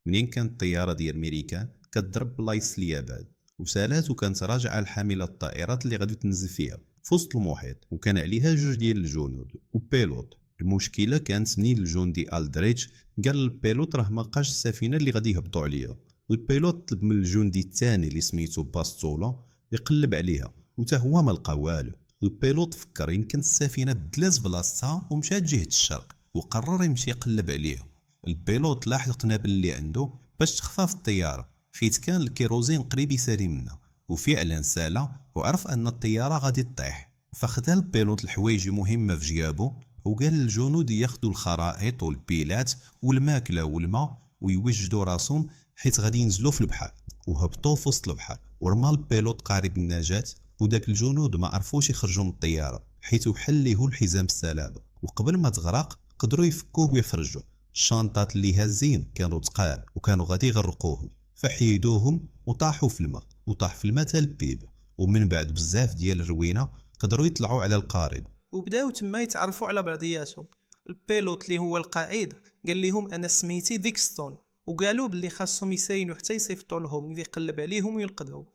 منين كانت الطياره ديال ميريكان كتضرب بلايص ليا بعد، وسالات وكانت راجعه لحامله الطائرات اللي غادي تنزل فيها في وسط المحيط، وكان عليها جوج ديال الجنود وبيلوت. المشكله كانت منين الجندي الدريتش قال للبيلوت راه ما لقاش السفينه اللي غادي يهبطوا عليها. البيلوت طلب من الجندي الثاني اللي سميتو باستولا يقلب عليها، وتا هو ما لقى والو. البيلوت فكر يمكن السفينه دلات بلاصتها ومشات جهه الشرق، وقرر يمشي يقلب عليها. البيلوت لاحظ القنابل اللي عنده باش تخفى في الطياره، حيت كان الكيروزين قريب يسالي منها، وفعلا سالا وعرف ان الطياره غادي تطيح. فخدا البيلوت الحوايج المهمه في جيابو، وقال للجنود ياخذوا الخرائط والبيلات والماكله والماء ويوجدوا راسهم حيت غادي ينزلوا في البحر. وهبطوا في وسط البحر، ورمى البيلوت قارب النجاة، وداك الجنود ما عرفوش يخرجوا من الطياره حيت وحل ليه الحزام السلامه، وقبل ما تغرق قدروا يفكوه ويخرجوا. الشنطات اللي هازين كانوا تقال وكانوا غادي يغرقوهم، فحيدوهم وطاحوا في الماء، وطاح في الماء البيب. ومن بعد بزاف ديال الروينه قدروا يطلعوا على القارب. وبداو تما يتعرفوا على بعضياتهم. البيلوت اللي هو القائد قال لهم انا سميتي ديكستون، وقالوا باللي خاصهم يساينوا حتى يصيفطوا لهم اللي يقلب عليهم ويلقدهم.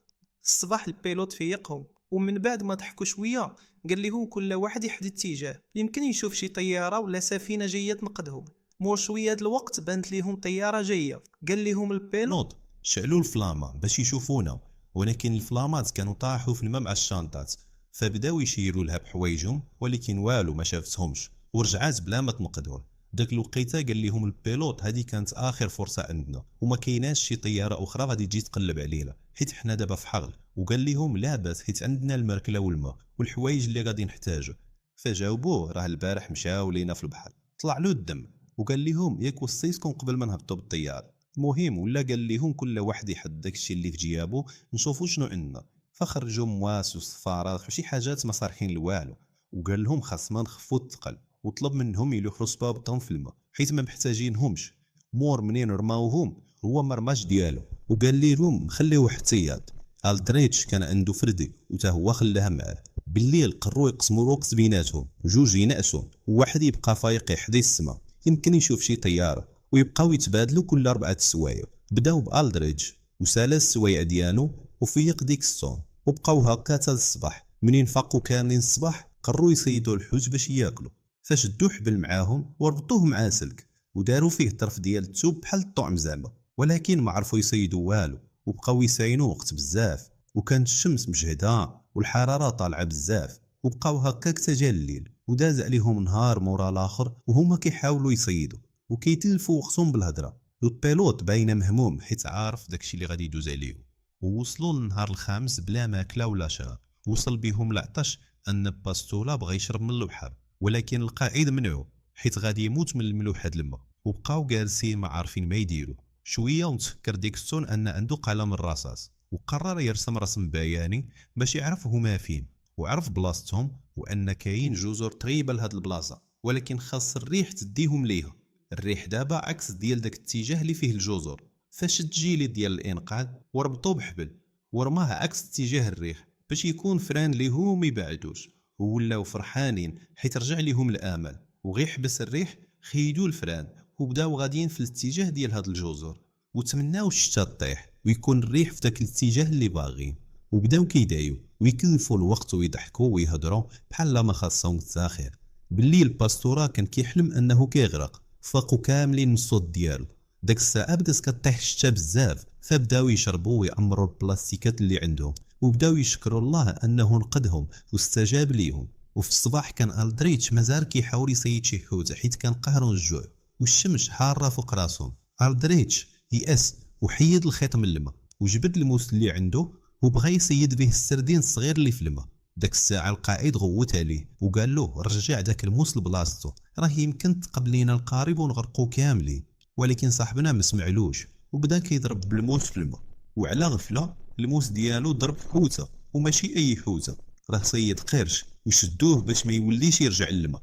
الصباح البيلوت فيقهم، ومن بعد ما ضحكوا شويه قال لهم كل واحد يحدد اتجاه، يمكن يشوف شي طياره ولا سفينه جايه تنقذهم. مور شويه د الوقت بانت ليهم طياره جايه. قال لهم البيلوت نوض شعلوا الفلاما باش يشوفونا، ولكن الفلامات كانوا طاحوا في الماء مع الشنطات. فبداو يشيروا لها بحوايجهم، ولكن والو ما شافتهمش ورجعات بلا ما تنقذهم. داك الوقيته قال لهم البيلوت هذه كانت اخر فرصه عندنا، وما كايناش شي طياره اخرى غادي تجي تقلب علينا حيت حنا دابا في حرب. وقال لهم لا باس حيت عندنا المركله والماء والحوايج اللي غادي نحتاجو. فجاوبوه راه البارح مشاو لينا في البحر. طلع له الدم وقال لهم ياك وصيتكم قبل ما نهبطوا بالطياره. المهم ولا قال لهم كل واحد يحد داكشي اللي في جيابو نشوفوا شنو عندنا. فخرجوا مواس وصفارات وشي حاجات ما صارحين لوالو، وقال لهم خاصنا نخفوا الثقل، وطلب منهم يلوحوا صبابطهم في الماء حيت ما محتاجينهمش. مور منين رماوهم هو ما رماش ديالو، وقال لهم خليوه احتياط. الدريتش كان عنده فردي وتا هو خلاها معاه. بالليل قرروا يقسموا الوقت بيناتهم، جوج ينعسوا وواحد يبقى فايق يحدي السما يمكن يشوف شي طياره، ويبقاو يتبادلوا كل 4 سوايع. بداو بالدريتش وسالا السوايع ديالو وفيق ديكستون، وبقاو هكا حتى الصباح. منين فاقوا كاملين الصباح قرروا يصيدوا الحوت باش ياكلوا. فشدوا حبل معاهم وربطوه مع سلك، وداروا فيه طرف ديال التوب بحال الطعم زعما، ولكن ما عرفوا يصيدوا والو. وبقاو يساينوا وقت بزاف، وكانت الشمس مجهده والحراره طالعه بزاف. وبقاو هكا حتى جا الليل، وداز عليهم نهار مورا الاخر وهما كيحاولوا يصيدوا وكيتلفوا وقتهم بالهضره. البيلوت باينه مهموم حيت عارف داكشي اللي غادي يدوز عليه. ووصلوا للنهار الخامس بلا ماكله ولا شراب. وصل بهم العطش ان باستولا بغى يشرب من البحر، ولكن القائد منعو حيت غادي يموت من الملوحه د الماء. وبقاو جالسين ما عارفين ما يديروا. شويه وتفكر ديكستون ان عنده قلم الرصاص، وقرر يرسم رسم بياني باش يعرف هما فين وعرف بلاصتهم، وان كاين جزر تغيبه لهاد البلاصه، ولكن خاص الريح تديهم ليها. الريح دابا عكس ديال داك الاتجاه اللي فيه الجزر. فشد جيلي ديال الانقاذ وربطو بحبل ورماه عكس اتجاه الريح باش يكون فران ليهم وما يبعدوش. وولاو فرحانين حيت رجع ليهم الامل، وغي حبس الريح خيدوا الفران وبداو غاديين في الاتجاه ديال هاد الجزر، وتمناو الشتا طيح ويكون الريح في داك الاتجاه اللي باغين. وبداو كيدايو ويكلفوا الوقت ويضحكوا ويهضروا بحال ما خاصهم التاخير. بالليل باستورا كان كيحلم انه كيغرق. فاقوا كاملين من الصوت ديالو. داك الساعه بدات كطيح الشتا بزاف، فبداو يشربوا ويعمروا البلاستيكات اللي عندهم، وبداو يشكروا الله انه نقذهم واستجاب ليهم. وفي الصباح كان الدريتش مازال كيحاول يصيد شي حوت حيت كان قهروا الجوع والشمس حاره فوق راسهم. الدريتش يأس وحيد الخيط من الماء وجبد الموس اللي عنده وبغى يصيد به السردين الصغير اللي في الماء. داك الساعه القائد غوت عليه وقال له رجع داك الموس لبلاصتو، راه يمكن تقبل لينا القارب ونغرقو كاملين. ولكن صاحبنا ما سمعلوش وبدا كيضرب بالموس في الماء، وعلى غفله الموس ديالو ضرب حوته، وماشي اي حوته، راه صيد قرش وشدوه باش ما يوليش يرجع للماء.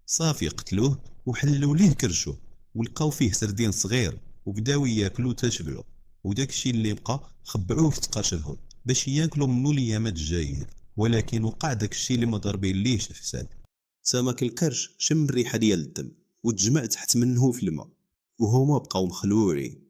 صافي قتلوه وحلوا ليه كرشو ولقاو فيه سردين صغير وبداو ياكلو تشبعو. وداكشي اللي بقى خبعوه في تقاشرهم باش ياكلوا منو الايامات الجايين. ولكن وقع داكشي اللي ما ضربين ليش الحساب. سمك القرش شم الريحه ديال الدم وتجمع تحت منه في الماء، وهما بقاو مخلوعين.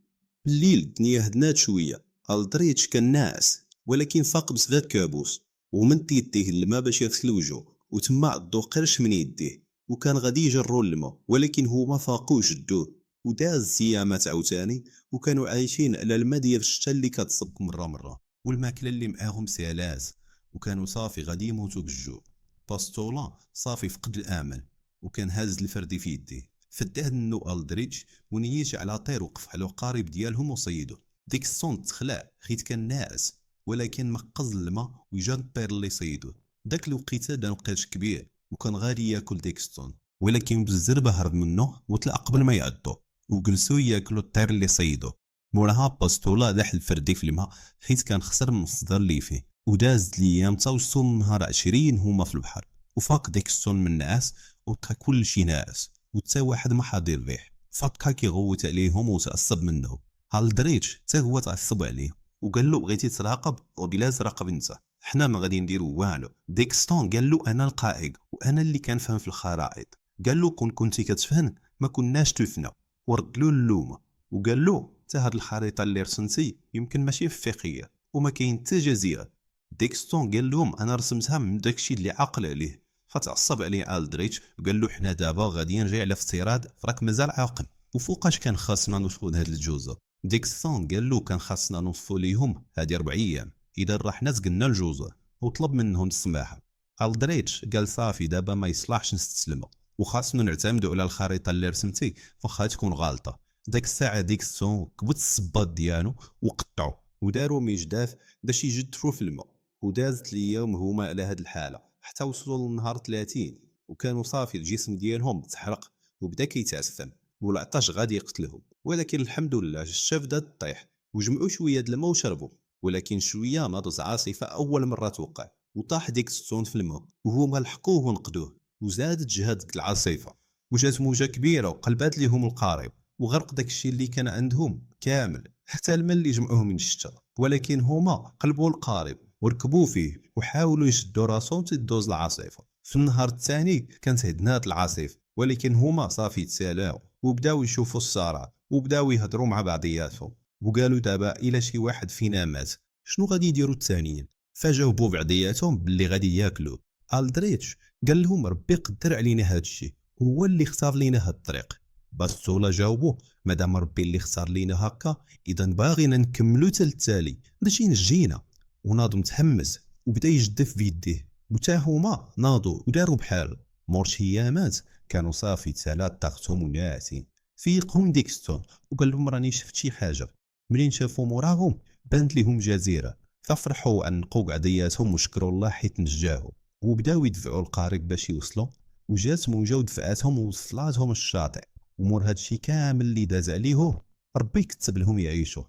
بالليل الدنيا هدنات شويه. الدريتش كان ناعس ولكن فاق بزغير كابوس، ومد يديه الماء باش يغسل وجهه، وتما عضو قرش من يديه، وكان غادي يجرو الماء ولكن هو ما فاقوش شدوه. وداز سيامات عاوتاني، وكانوا عايشين على الماء ديال الشتا اللي كتصب مره والماكله اللي معاهم سالاس، وكانوا صافي غادي يموتوا بالجوع. باستولا صافي فقد الامل، وكان هاز الفردي في يديه. فداه النو الدريتش ونيش على طير وقف على قارب ديالهم وصيدو. ديك الصون تخلع حيت كان ناعس، ولكن مقز الماء وجا الطير اللي صيدو. داك الوقيته دا لقاش كبير وكان غادي ياكل ديك الصون، ولكن بالزربه هرب منه وطلع قبل ما يعضو، وجلسوا ياكلوا الطير اللي صيدو. موراها باستولا داح الفردي في الماء حيت كان خسر من المصدر اللي فيه. ودازت الايام تا وصلوا النهار 20 هما في البحر، وفاق ديك الصون من النعاس وبقى كلشي ناعس، وتا واحد ما حاضر الريح. فاقا كيغوت عليهم وتعصب منه. الدريتش تا هو تعصب عليه وقال له بغيتي تراقب وبلا تراقب انت، حنا ما غادي نديرو والو. ديكستون قال له انا القائد وانا اللي كنفهم في الخرائط. قال له كنتي كتفهم ما كناش تفنا، ورد له اللومه وقال له حتى هاد الخريطه اللي رسمتي يمكن ماشي افريقيه وما كاين حتى جزيره. ديكستون قال لهم انا رسمتها من داكشي اللي عاقل عليه. فتعصب عليه الدريتش وقال له حنا دابا غادي نرجع على افتراض راك مازال عاقل، وفوقاش كان خاصنا نوصلوا لهاد الجوزه. ديكستون قال له كان خاصنا نوصفوا ليهم هادي 4 ايام اذا راحنا تقلنا الجوزه، وطلب منهم السماحه. الدريتش قال صافي دابا ما يصلحش نستسلموا، وخاصنا نعتمدوا على الخريطه اللي رسمتي واخا تكون غالطه. داك الساعه ديكستون كبت الصباط ديالو وقطعو وداروا مجداف باش يجدفوا في الماء. ودازت اليوم هما على هاد الحاله حتى وصلوا للنهار 30، وكانوا صافي الجسم ديالهم تحرق وبدا كيتعفن والعطش غادي يقتلهم. ولكن الحمد لله الشاف بدات تطيح، وجمعوا شويه د الماء وشربوا. ولكن شويه ناضت عاصفه اول مره توقع، وطاح ديك السون في الماء وهما لحقوه ونقذوه. وزادت جهاد العاصفه وجات موجه كبيره وقلبات ليهم القارب، وغرق داكشي اللي كان عندهم كامل حتى الماء اللي جمعوه من الشتا. ولكن هما قلبوا القارب وركبوا فيه وحاولوا يشدوا راسهم تدوز العاصفه. في النهار الثاني كانت هدنات العاصفه، ولكن هما صافي تسالاو وبداو يشوفوا الصراع وبداو يهضروا مع بعضياتهم، وقالوا دابا الا شي واحد فينا مات شنو غادي يديروا الثانيين. فجاوبوا بعضياتهم باللي غادي ياكلوا. الدريتش قال لهم ربي قدر علينا هذا الشيء، هو اللي اختار لينا هاد الطريق. باستولا جاوبوا مادام ربي اللي اختار لينا هكا اذا باغينا نكملوا حتى التالي باش ينجينا. وناضو متحمس وبدا يجدف بيديه، وتا هما ناضوا وداروا بحال. مورش ايامات كانوا صافي تسالات طاقتهم وناعسين. فيقهم ديكستون وقال لهم راني شفت شي حاجه. منين شافوا موراهم بانت لهم جزيره، ففرحوا عنقوا قعدياتهم وشكروا الله حيت نجاهم، وبداو يدفعوا القارب باش يوصلوا. وجات موجه ودفعاتهم ووصلاتهم الشاطئ. ومور هادشي كامل اللي داز عليه ربي يكتب لهم يعيشوا.